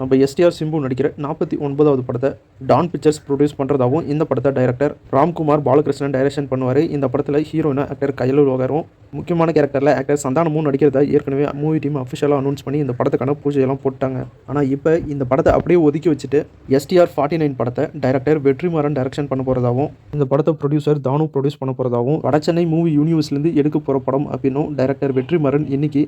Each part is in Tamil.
நம்ம எஸ்டிஆர் சிம்பு நடிக்கிற 49வது படத்தை டான் பிக்சர்ஸ் ப்ரொடியூஸ் பண்ணுறதாகவும் இந்த படத்தை டைரக்டர் ராம்குமார் பாலகிருஷ்ணன் டைரக்ஷன் பண்ணுவார். இந்த படத்தில் ஹீரோயினா ஆக்டர் கயல் லோகரும் முக்கியமான கேரக்டரில் ஆக்டர் சந்தானமும் நடிக்கிறதா ஏற்கனவே மூவி டீம் அஃபிஷியலாக அனௌன்ஸ் பண்ணி இந்த படத்துக்கான பூஜையெல்லாம் போட்டாங்க. ஆனால் இப்போ இந்த படத்தை அப்படியே ஒதுக்கி வச்சுட்டு எஸ்டிஆர் 49 படத்தை டைரக்டர் வெற்றிமாறன் டைரக்ஷன் பண்ண போகிறதாகவும் இந்த படத்தை ப்ரொடியூசர் தானு ப்ரொடியூஸ் பண்ண போகிறதாகவும் வடச்சென்னை மூவி யூனிவர்ஸ்லேருந்து எடுக்க போகிற படம் அப்படின்னும் டைரக்டர் வெற்றிமாறன் இன்னைக்கு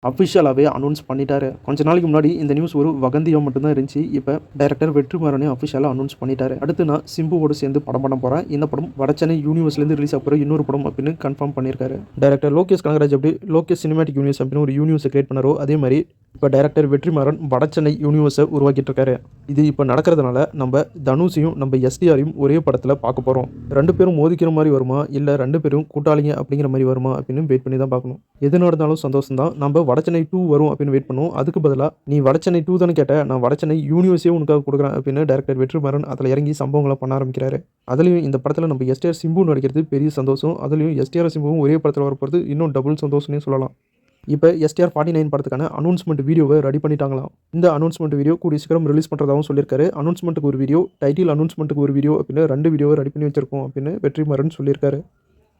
அஃபிஷியலாகவே அனௌன்ஸ் பண்ணிட்டாரு. கொஞ்ச நாளைக்கு முன்னாடி இந்த நியூஸ் ஒரு வதந்தியாக மட்டும்தான் இருந்துச்சு. இப்போ டைரக்டர் வெற்றிமாறனே அஃபிஷியலாக அனௌன்ஸ் பண்ணிட்டாரு. அடுத்து நான் சிம்புவோடு சேர்ந்து படம் பண்ண போகிறேன். இந்த படம் வடச்சென்னை யூனிவர்ஸ்லேருந்து ரிலீஸ் ஆகிற இன்னொரு படம் அப்படின்னு கன்ஃபார்ம் பண்ணியிருக்காரு. டைரக்டர் லோகேஷ் கனகராஜ் அப்படி லோகேஷ் சினிமேட்டிக் யூனிவர்ஸ் அப்படின்னு ஒரு யூனிவர்ஸை கிரியேட் பண்ணாரோ அதே மாதிரி இப்போ டைரக்டர் வெற்றிமாறன் வடச்சென்னை யூனிவர்ஸை உருவாக்கிட்டு இருக்காரு. இது இப்போ நடக்கிறதுனால நம்ம தனுஷையும் நம்ம எஸ்டிஆரையும் ஒரே படத்தில் பார்க்க போகிறோம். ரெண்டு பேரும் மோதிக்கிற மாதிரி வருமா இல்லை ரெண்டு பேரும் கூட்டாளிங்க அப்படிங்கிற மாதிரி வருமா அப்படின்னு வெயிட் பண்ணி தான் பார்க்கணும். எது நடந்தாலும் சந்தோஷம் தான். நம்ம வடச்சென்னை 2 வரும் அப்படின்னு வெயிட் பண்ணுவோம். அதுக்கு பதிலாக நீ வடச்சென்னை 2 தானே கேட்ட, நான் வடச்சென்னை யூனிவர்ஸே உனக்காக கொடுக்குறேன் அப்படின்னு டைரக்டர் வெற்றிமாறன் அதில் இறங்கி சம்பவங்களை பண்ண ஆரம்பிக்கிறாரு. அதுலேயும் இந்த படத்தில் நம்ம எஸ்டிஆர் சிம்பு நடிக்கிறது பெரிய சந்தோஷம். அதுலேயும் எஸ்டிஆர் சிம்புவும் ஒரே படத்தில் வரப்போகிறது இன்னும் டபுள் சந்தோஷம்னே சொல்லலாம். இப்போ எஸ்டிஆர் 49 படத்துக்கான அனௌன்ஸ்மெண்ட் வீடியோவை ரெடி பண்ணிட்டாங்களாம். இந்த அனௌன்ஸ்மெண்ட் வீடியோ கூடிய சீக்கிரம் ரிலீஸ் பண்ணுறதாகவும் சொல்லியிருக்காரு. அனௌன்ஸ்மெண்ட்டுக்கு ஒரு வீடியோ, டைட்டில் அனௌன்ஸ்மெண்ட்டுக்கு ஒரு வீடியோ அப்படின்னு 2 வீடியோவை ரெடி பண்ணி வச்சிருக்கோம் அப்படின்னு வெற்றிமாறன் சொல்லியிருக்காரு.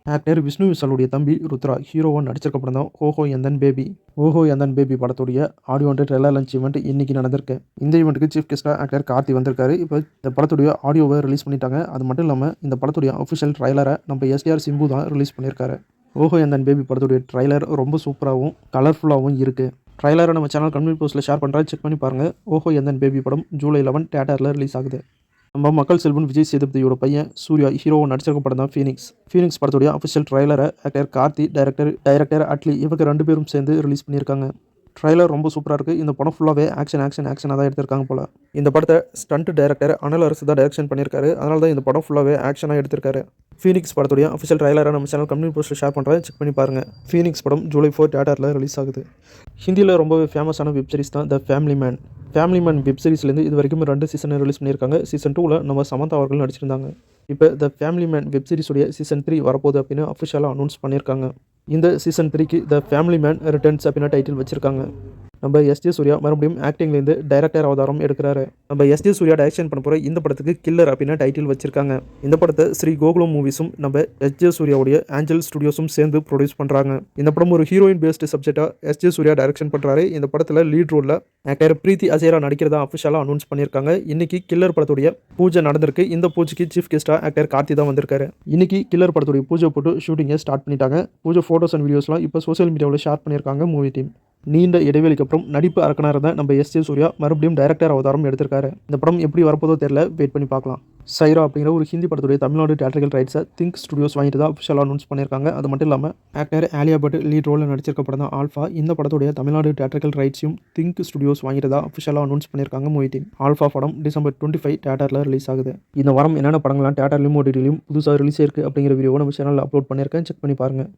ஆக்டர் விஷ்ணு விஷாலுடைய தம்பி ருத்ரா ஹீரோவாக நடிச்சிருக்க படம் தான் ஓஹோ எந்தன் பேபி. ஓஹோ எந்தன் பேபி படத்துடைய audio and trailer launch event இன்னைக்கு நடந்திருக்கு. இந்த ஈவெண்ட்டுக்கு சீஃப் கெஸ்ட்டாக ஆக்டர் கார்த்தி வந்திருக்காரு. இப்போ இந்த படத்துடைய ஆடியோவை ரிலீஸ் பண்ணிட்டாங்க. அது மட்டும் இல்லாமல் இந்த படத்துடைய அஃபிஷியல் ட்ரைலரை நம்ம எஸ்டிஆர் சிம்பு தான் ரிலீஸ் பண்ணியிருக்காரு. ஓஹோ எந்தன் பேபி படத்துடைய ட்ரைலர் ரொம்ப சூப்பராகவும் கலர்ஃபுல்லாகவும் இருக்குது. ட்ரைலரை நம்ம சேனல் கம்யூனிட்டி போஸ்ட்டில் ஷேர் பண்ணுறேன், செக் பண்ணி பாருங்கள். ஓஹோ எந்தன் பேபி படம் ஜூலை 11 தியேட்டரில் ரிலீஸ் ஆகுது. நம்ம மக்கள் செல்வன் விஜய் சேதுபதியோட பையன் சூர்யா ஹீரோவை நடிச்சிருக்க படம் தான் ஃபீனிக்ஸ். ஃபீனிக்ஸ் படத்துடைய அஃபிஷியல் ட்ரைலரை ஆக்டர் கார்த்தி, டைரக்டர் அட்லி இவங்க 2 பேரும் சேர்ந்து ரிலீஸ் பண்ணியிருக்காங்க. ட்ரைலர் ரொம்ப சூப்பராக இருக்குது. இந்த படம் ஃபுல்லாகவே ஆக்ஷனாக தான் எடுத்திருக்காங்க போல். இந்த படத்தை ஸ்டண்ட் டைரக்டர் அனல் அரசு தான் டைரக்ஷன் பண்ணியிருக்காரு. அதனால தான் இந்த படம் ஃபுல்லாகவே ஆக்ஷனாக எடுத்திருக்காரு. ஃபீனிக்ஸ் படத்துடைய அஃபிஷியல் ட்ரைலரை நம்ம சேனல் கம்யூனிட்டி போஸ்ட்டில் ஷேர் பண்ணுறேன், செக் பண்ணி பாருங்கள். ஃபீனிக்ஸ் படம் ஜூலை 4 தியேட்டரில் ரிலீஸ் ஆகுது. ஹிந்தியில் ரொம்பவே ஃபேமஸான வெப் சீரிஸ் தான் the family man. Family man web சீரிஸ்லேருந்து இது வரைக்கும் 2 சீசனை ரிலீஸ் பண்ணியிருக்காங்க. சீசன் 2ல் நம்ம சமந்தா அவர்கள் நடிச்சிருந்தாங்க. இப்போ த ஃபேமிலி மேன் வெப் சீரிஸுடைய சீசன் 3 வரப்போகுது அப்படின்னு அஃபிஷியலாக அனௌன்ஸ் பண்ணியிருக்காங்க. இந்த சீசன் 3க்கு த ஃபேமிலி மேன் ரிட்டர்ன்ஸ் அப்படின்னு டைட்டில் வச்சிருக்காங்க. நம்ம எஸ்ஜே சூர்யா மறுபடியும் ஆக்டிங்லேருந்து டைரக்டர் அவதாரம் எடுக்கிறாரு. நம்ம எஸ்ஜே சூர்யா டைரக்ஷன் பண்ண போகிற இந்த படத்துக்கு கில்லர் அப்படின்னு டைட்டில் வச்சிருக்காங்க. இந்த படத்தை ஸ்ரீ கோகுலம் மூவிஸும் நம்ம எஸ்ஜே சூர்யாவுடைய ஆஞ்சல் ஸ்டுடியோஸும் சேர்ந்து ப்ரொடியூஸ் பண்ணுறாங்க. இந்த படம் ஒரு ஹீரோயின் பேஸ்டு சப்ஜெக்டாக எஸ்ஜே சூர்யா டைரக்ஷன் பண்ணுறாரு. இந்த படத்தில் லீட் ரோலில் ஆக்டர் பிரீத்தி அசேரா நடிக்கிறதா அஃபிஷியலாக அனௌன்ஸ் பண்ணியிருக்காங்க. இன்னைக்கு கில்லர் படத்துடைய பூஜை நடந்திருக்கு. இந்த பூஜைக்கு சீஃப் கெஸ்ட்டாக ஆக்டர் கார்த்தி தான் வந்திருக்காரு. இன்னைக்கு கில்லர் படத்துடைய பூஜை போட்டு ஷூட்டிங்கை ஸ்டார்ட் பண்ணிட்டாங்க. பூஜை ஃபோட்டோஸ் அண்ட் வீடியோஸ்லாம் இப்போ சோஷியல் மீடியாவில் ஷேர் பண்ணியிருக்காங்க மூவி டீம். நீண்ட இடைவெளிக்கு அப்புறம் நடிப்பு அரக்கனாக இருந்த நம்ம எஸ்ஜே சூர்யா மறுபடியும் டைரக்டர் அவதாரம் எடுத்திருக்காரு. இந்த படம் எப்படி வரப்போதோ தெரியல, வெயிட் பண்ணி பார்க்கலாம். சைரா அப்படிங்கிற ஒரு ஹிந்தி படத்துடைய தமிழ்நாடு தியேட்டரிக்கல் ரைட்ஸை திங்க் ஸ்டுடியோஸ் வாங்கிட்டு தான் அஃபிஷியலாக அனௌன்ஸ் பண்ணியிருக்காங்க. அது மட்டும் இல்லாமல் ஆக்டர் ஆலியா பட் லீட் ரோலில் நடிச்சிருக்க படம் தான் ஆல்ஃபா. இந்த படத்துடைய தமிழ்நாடு தியேட்டரிக்கல் ரைட்ஸையும் திங்க் ஸ்டுடியோஸ் வாங்கிட்டு தான் அஃபிஷியலாக அனௌன்ஸ் பண்ணியிருக்காங்க மூவி டீம். ஆல்ஃபா படம் டிசம்பர் 25 தியேட்டரில் ரிலீஸ் ஆகுது. இந்த வாரம் என்னென்ன படங்கள்லாம் தியேட்டர்லையும் ஓடிடிலையும் புதுசாக ரிலீஸ் இருக்குது அப்படிங்கிற வீடியோவை நம்ம சேனலில் அப்லோட் பண்ணியிருக்கேன், செக் பண்ணி பாருங்கள்.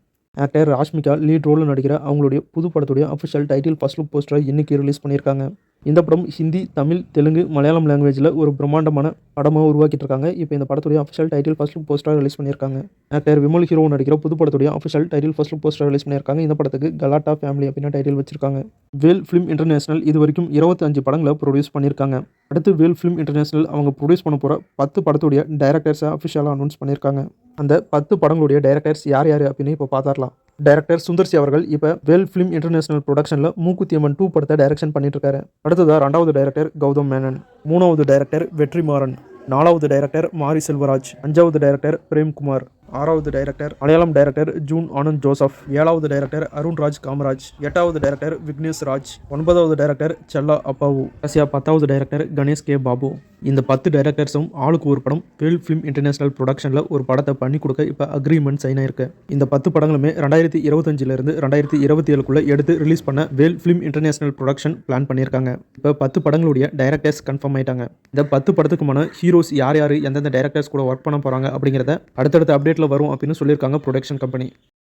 ஆக்டர் ராஷ்மிகா லீட் ரோலில் நடிக்கிற அவங்களுடைய புது படத்துடைய அஃபிஷியல் டைட்டில் ஃபர்ஸ்ட் லுக் போஸ்டரை இன்னைக்கு ரிலீஸ் பண்ணியிருக்காங்க. இந்த படம் ஹிந்தி, தமிழ், தெலுங்கு, மலையாளம் லாங்குவேஜில் ஒரு பிரம்மாண்டமான படமாக உருவாக்கிட்டு இருக்காங்க. இப்போ இந்த படத்துடைய அஃபிஷியல் டைட்டில் ஃபர்ஸ்ட் லுக் போஸ்டரை ரிலீஸ் பண்ணியிருக்காங்க. ஆக்டர் விமல் ஹீரோ நடிக்கிற புது படத்துடைய அஃபிஷியல் டைட்டில் ஃபர்ஸ்ட் லுக் போஸ்டரை ரிலீஸ் பண்ணியிருக்காங்க. இந்த படத்துக்கு கலாட்டா ஃபேமிலி அப்படின்னு டைட்டில் வச்சிருக்காங்க. வேல் ஃபிலிம் இன்டர்நேஷனல் இது வரைக்கும் 25 படங்களை ப்ரொடியூஸ் பண்ணியிருக்காங்க. அடுத்து வேல் ஃபிலிம் இன்டர்நேஷனல் அவங்க ப்ரொடியூஸ் பண்ண போகிற 10 படத்துடைய டைரக்டர்ஸை அஃபிஷியலாக அனௌன்ஸ் பண்ணியிருக்காங்க. அந்த 10 படங்களுடைய டைரக்டர்ஸ் யார் அப்படின்னு இப்போ பார்த்துடலாம். டைரக்டர் சுந்தர்சி அவர்கள் இப்போ வேல் ஃபிலிம் இன்டர்நேஷனல் ப்ரொடக்ஷனில் மூக்குத்தி அம்மன் 2 படத்தை டைரக்ஷன் பண்ணிட்டு இருக்காரு. அடுத்ததாக 2வது டைரக்டர் கௌதம் மேனன், 3வது டைரக்டர் வெற்றிமாறன், 4வது டைரக்டர் மாரி செல்வராஜ், 5வது டைரக்டர் பிரேம்குமார், 6வது director Malayalam director June Anand Joseph, 7வது டைரக்டர் அருண்ராஜ் காமராஜ், 8வது டைரக்டர் விக்னேஷ் ராஜ், 9வது டைரக்டர் செல்லா அப்பாவு, கடைசியாக 10வது டைரக்டர் கணேஷ் கே பாபு. இந்த 10 டைரக்டர்ஸும் ஆளுக்கு ஒரு படம் வேல் ஃபிலிம் இன்டர்நேஷனல் ப்ரொடக்ஷனில் ஒரு படத்தை பண்ணி கொடுக்க இப்போ அக்ரிமெண்ட் சைன் ஆயிருக்கு. இந்த 10 படங்களுமே 2025லேருந்து 2027க்குள்ளே எடுத்து ரிலீஸ் பண்ண வேல் ஃபிலிம் இன்டர்நேஷனல் ப்ரொடக்ஷன் பிளான் பண்ணியிருக்காங்க. இப்போ 10 படங்களுடைய டைரக்டர்ஸ் கன்ஃபார்ம் ஆயிட்டாங்க. இந்த 10 படத்துக்குமான ஹீரோஸ் யார் எந்தெந்த டைரக்டர்ஸ் கூட ஒர்க் பண்ண போகிறாங்க அப்படிங்கிறத அடுத்தடுத்த அப்டேட்டில் வரும் அப்படின்னு சொல்லியிருக்காங்க production company.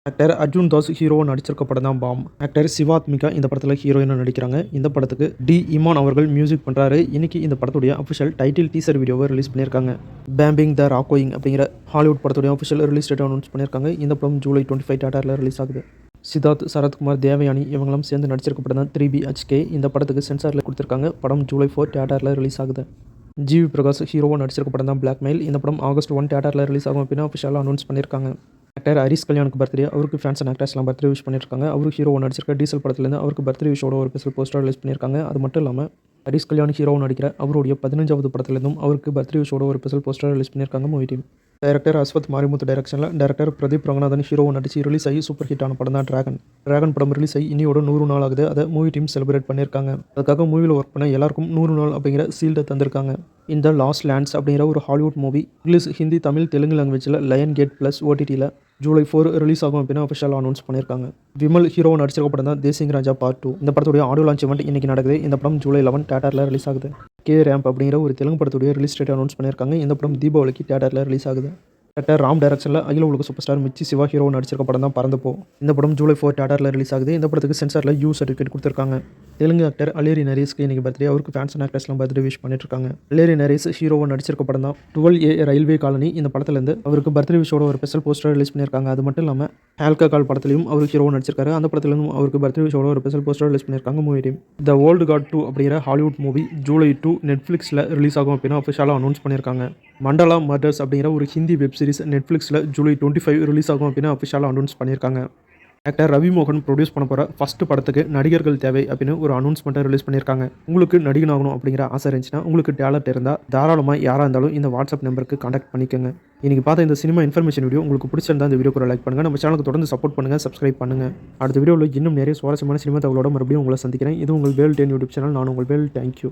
Actor Arjun Das ஹீரோவாக நடிச்சிருக்க படம் தான் பாம். ஆக்டர் சிவாத்மிகா இந்த படத்தில் ஹீரோயினாக நடிக்கிறாங்க. இந்த படத்துக்கு டி இமான் அவர்கள் மியூசிக் பண்ணுறாரு. இன்னைக்கு இந்த படத்துடைய அஃபிஷியல் டைட்டில் டீசர் வீடியோவை ரிலீஸ் பண்ணியிருக்காங்க. பேம்பிங் த ராக்கோயிங் அப்படிங்கிற ஹாலிவுட் படத்துடைய அஃபிஷியல் ரிலீஸ் டேட் அனௌன்ஸ் பண்ணியிருக்காங்க. இந்த படம் ஜூலை 25 தியேட்டரில் ரிலீஸ் ஆகுது. சித்தார்த், சரத்குமார், தேவயானி இவங்களும் சேர்ந்து நடிச்சிருக்க படம் தான் 3BHK. இந்த படத்துக்கு சென்சாரில் கொடுத்துருக்காங்க. படம் ஜூலை 4 தியேட்டரில் ரிலீஸ் ஆகுது. ஜிவி பிரகாஷ் ஹீரோவாக நடிச்சிருக்க படம் தான் பிளாக்மெயில். இந்த படம் ஆகஸ்ட் 1 தியேட்டரில் ரிலீஸ் ஆகும் அப்படின்னு அஃபிஷியலாக அனௌன்ஸ் பண்ணியிருக்காங்க. ஆக்டர் ஹரிஷ் கல்யாணுக்கு பர்த்டே. அவருக்கு ஃபேன்ஸ் அண்ட் ஆக்டர்ஸ்லாம் பர்த்டே விஷ் பண்ணியிருக்காங்க. அவருக்கு ஹீரோவாக நடிச்சிருக்க டீசல் படத்துலேருந்து அவருக்கு பர்த்டே விஷோட ஒரு ஸ்பெஷல் போஸ்டர் ரிலீஸ் பண்ணியிருக்காங்க. அது மட்டும் இல்லாமல் ஹரிஷ் கல்யாண் ஹீரோவாக நடிக்கிற அவருடைய 15வது படத்துலேருந்தும் அவருக்கு பர்த்டே விஷோட ஒரு ஸ்பெஷல் போஸ்டர் ரிலீஸ் பண்ணியிருக்காங்க movie team. Director Ashwath Marimuthu டைரக்ஷனில் டைரக்டர் பிரதீப் ரங்கநாதன் ஹீரோவாக நடிச்சு ரிலீஸ் ஆகி சூப்பர் ஹிட் ஆன படம் தான் டிராகன் படம் ரிலீஸ் ஆகி இன்னியோட 100 நாள் ஆகுது. அதை மூவி டீம் செலிப்ரேட் பண்ணியிருக்காங்க. அதுக்காக மூவியில் ஒர்க் பண்ண எல்லாருக்கும் 100 நாள் அப்படிங்கிற சீல்டை தந்திருக்காங்க. இந்த லாஸ்ட் லேண்ட்ஸ் அப்படிங்கிற ஒரு Hollywood movie English, Hindi, Tamil, Telugu லாங்குவேஜில் லயன் கேட் ப்ளஸ் OTTயில் ஜூலை 4 ரிலீஸ் ஆகும் அப்படின்னு அஃபிஷியலாக அனௌன்ஸ் பண்ணியிருக்காங்க. விமல் ஹீரோவாக நடிச்சிருக்க படம் தான் தேசிங் ராஜா பார்ட் 2. இந்த படத்துடைய ஆடியோ லான்ச் இவெண்ட் இன்னைக்கு நடக்குது. இந்த படம் ஜூலை 11 தியேட்டரில் ரிலீஸ் ஆகுது. ரேம்ப் அப்படிங்கிற ஒரு தெலுங்கு படத்துடைய ரிலீஸ் டேட் அனௌன்ஸ் பண்ணியிருக்காங்க. இந்த படம் தீபாவளிக்கு தியேட்டரில் ரிலீஸ் ஆகுது. டாக்டர் ராம் டைரக்ஷனில் அகில உலக சூப்பர் ஸ்டார் மிர்ச்சி சிவா ஹீரோவாக நடிச்சிருக்க படம் தான் பறந்துப்போ. இந்த படம் ஜூலை 4 தியேட்டரில் ரிலீஸ் ஆகுது. இந்த படத்துக்கு சென்சாரில் யூ சர்டிஃபிகேட் கொடுத்துருக்காங்க. தெலுங்கு ஆக்டர் அலேரி நரேஸ்க்கு இன்னைக்கு பர்த்டே. அவருக்கு ஃபேன்ஸ் அண்ட் ஆக்டர்ஸ்லாம் பர்த்டே விஷ் பண்ணிட்டு இருக்காங்க. அலேரி நரேஸ் ஹீரோவாக நடிச்சிருக்க படம் தான் 12A ரயில்வே காலனி. இந்த படத்துலேருந்து அவருக்கு பர்த்டே விஷோட ஒரு ஸ்பெஷல் போஸ்டர் ரிலீஸ் பண்ணியிருக்காங்க. அது மட்டும் இல்லாமல் ஆல்கஹால் படத்துலையும் அவர் ஹீரோவாக நடிச்சிருக்காரு. அந்த படத்துலேருந்து அவருக்கு பர்த்டே விஷோட ஒரு ஸ்பெஷல் போஸ்டர் ரிலீஸ் பண்ணியிருக்காங்க movie team. The old guard 2 அப்படிங்கிற ஹாலிவுட் மூவி ஜூலை 2 நெட்ஃப்ளிக்ஸில் ரிலீஸ் ஆகும் அப்படின்னு அஃபிஷியலாக அனௌன்ஸ் பண்ணியிருக்காங்க. மண்டலா மர்டர்ஸ் அப்படிங்கிற ஒரு ஹிந்தி வெப் சீரிஸ் நெட்ஃப்ளிக்ஸில் ஜூலை 25 ரிலீஸ் ஆகும் அப்படின்னு அஃபிஷியலாக அனௌன்ஸ் பண்ணியிருக்காங்க. ஆக்டர் ரவி மோகன் ப்ரொடியூஸ் பண்ண போகிற ஃபஸ்ட்டு படத்துக்கு நடிகர்கள் தேவை அப்படின்னு ஒரு அனௌன்ஸ்மெண்ட்டை ரிலீஸ் பண்ணியிருக்காங்க. உங்களுக்கு நடிகனாகணும் அப்படிங்கிற ஆசை இருந்துச்சுன்னா, உங்களுக்கு டேலண்ட் இருந்தால் தாராளமாக யாராக இருந்தாலும் இந்த வாட்ஸ்அப் நம்பருக்கு கான்டாக்ட் பண்ணிக்கோங்க. இன்றைக்கி பார்த்த இந்த சினிமா இன்ஃபர்மேஷன் வீடியோ உங்களுக்கு பிடிச்சிருந்தா இந்த வீடியோ கூட லைக் பண்ணுங்கள். நம்ம சேனலுக்கு தொடர்ந்து சப்போர்ட் பண்ணுங்கள், சப்ஸ்கிரைப் பண்ணுங்கள். அடுத்த வீடியோவில் இன்னும் நிறைய சுவாரஸ்யமான சினிமா தகவலோட மறுபடியும் உங்களை சந்திக்கிறேன். இது உங்கள் வேல் 10 யூடியூப் சேனல். நான் உங்கள் வேல். தேங்க்யூ.